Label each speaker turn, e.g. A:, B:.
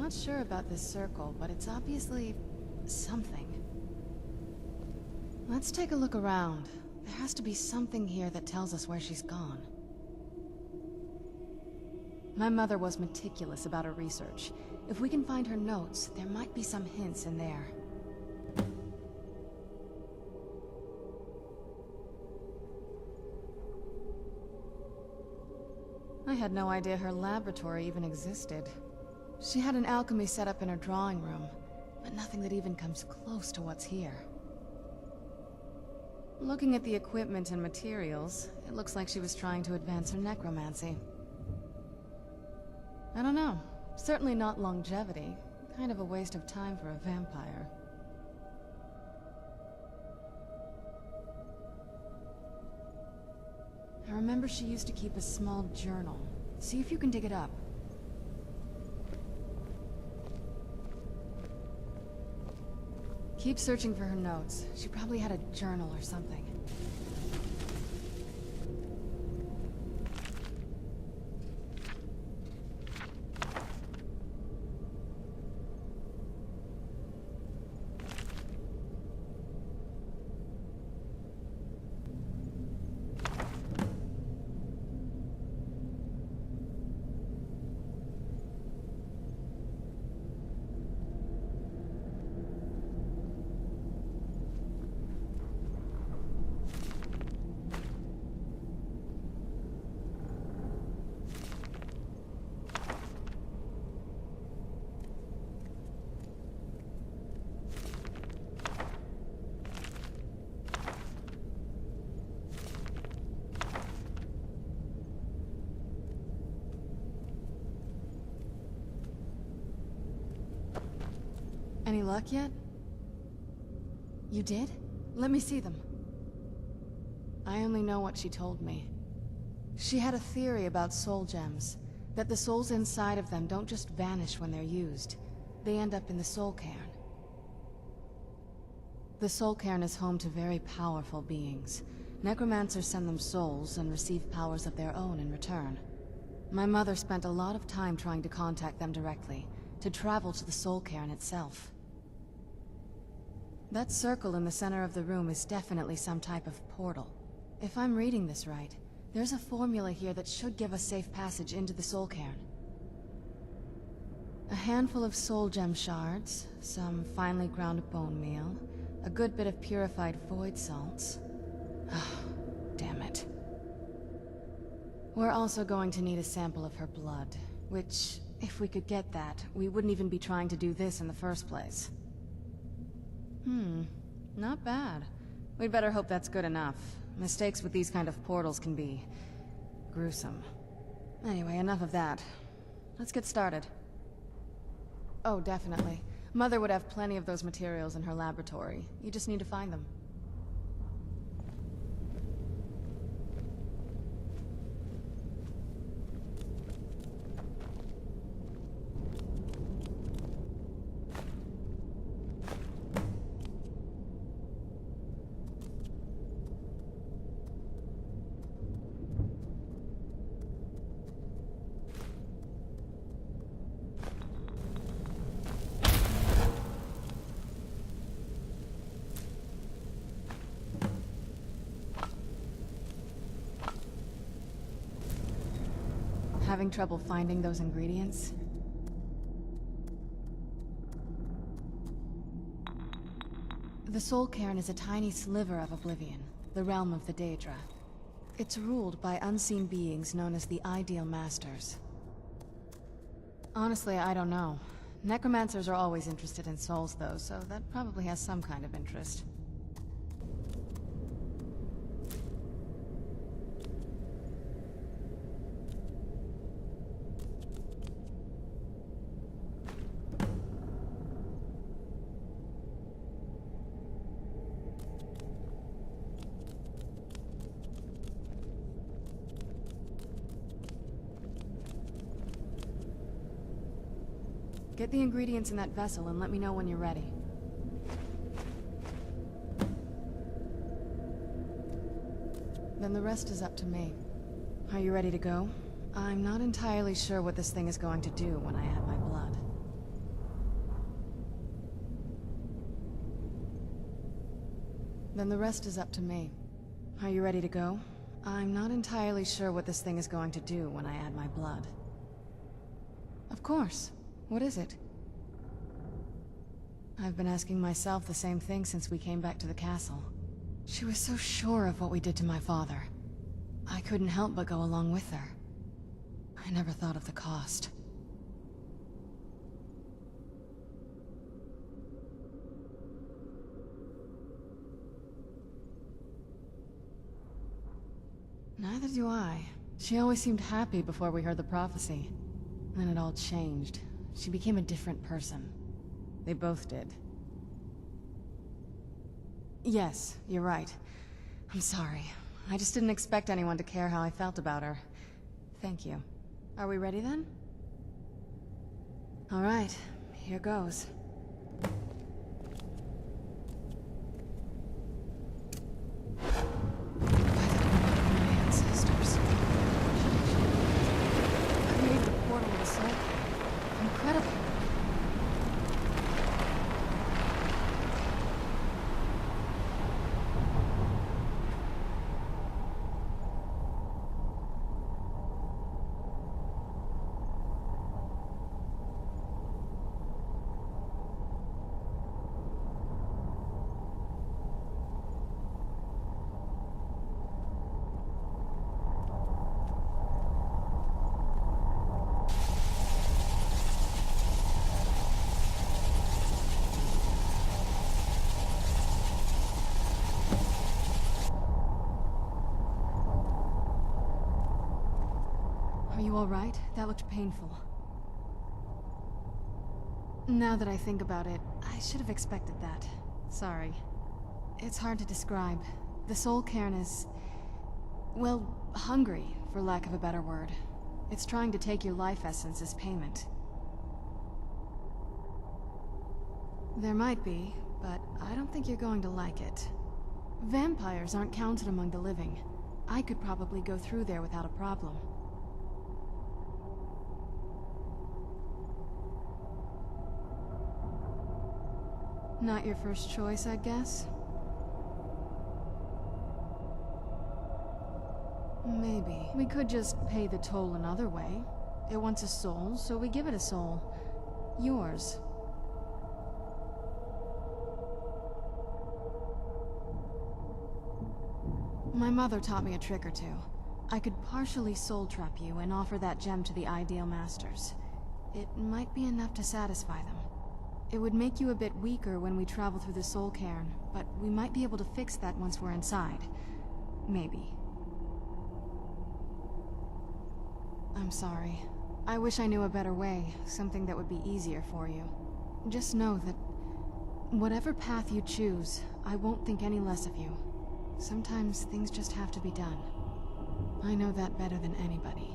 A: not sure about this circle, but it's obviously something. Let's take a look around. There has to be something here that tells us where she's gone. My mother was meticulous about her research. If we can find her notes, there might be some hints in there. I had no idea her laboratory even existed. She had an alchemy set up in her drawing room, but nothing that even comes close to what's here. Looking at the equipment and materials, it looks like she was trying to advance her necromancy. I don't know. Certainly not longevity. Kind of a waste of time for a vampire. I remember she used to keep a small journal. See if you can dig it up. Keep searching for her notes. She probably had a journal or something. Any luck yet? You did? Let me see them. I only know what she told me. She had a theory about soul gems, that the souls inside of them don't just vanish when they're used. They end up in the soul cairn. The soul cairn is home to very powerful beings. Necromancers send them souls and receive powers of their own in return. My mother spent a lot of time trying to contact them directly, to travel to the soul cairn itself. That circle in the center of the room is definitely some type of portal. If I'm reading this right, there's a formula here that should give us safe passage into the soul cairn. A handful of soul gem shards, some finely ground bone meal, a good bit of purified void salts. Oh, damn it. We're also going to need a sample of her blood, which, if we could get that, we wouldn't even be trying to do this in the first place. Not bad. We'd better hope that's good enough. Mistakes with these kind of portals can be gruesome. Anyway, enough of that. Let's get started. Oh, definitely. Mother would have plenty of those materials in her laboratory. You just need to find them. Having trouble finding those ingredients? The Soul Cairn is a tiny sliver of Oblivion, the realm of the Daedra. It's ruled by unseen beings known as the Ideal Masters. Honestly, I don't know. Necromancers are always interested in souls, though, so that probably has some kind of interest. Get the ingredients in that vessel and let me know when you're ready. Then the rest is up to me. Are you ready to go? I'm not entirely sure what this thing is going to do when I add my blood. Then the rest is up to me. Are you ready to go? I'm not entirely sure what this thing is going to do when I add my blood. Of course. What is it? I've been asking myself the same thing since we came back to the castle. She was so sure of what we did to my father. I couldn't help but go along with her. I never thought of the cost. Neither do I. She always seemed happy before we heard the prophecy. Then it all changed. She became a different person. They both did. Yes, you're right. I'm sorry. I just didn't expect anyone to care how I felt about her. Thank you. Are we ready then? All right, here goes. Are you all right? That looked painful. Now that I think about it, I should have expected that. Sorry. It's hard to describe. The soul Cairn is... well, hungry, for lack of a better word. It's trying to take your life essence as payment. There might be, but I don't think you're going to like it. Vampires aren't counted among the living. I could probably go through there without a problem. Not your first choice, I guess? Maybe. We could just pay the toll another way. It wants a soul, so we give it a soul. Yours. My mother taught me a trick or two. I could partially soul trap you and offer that gem to the ideal masters. It might be enough to satisfy them. It would make you a bit weaker when we travel through the soul cairn, but we might be able to fix that once we're inside. Maybe. I'm sorry. I wish I knew a better way, something that would be easier for you. Just know that whatever path you choose, I won't think any less of you. Sometimes things just have to be done. I know that better than anybody.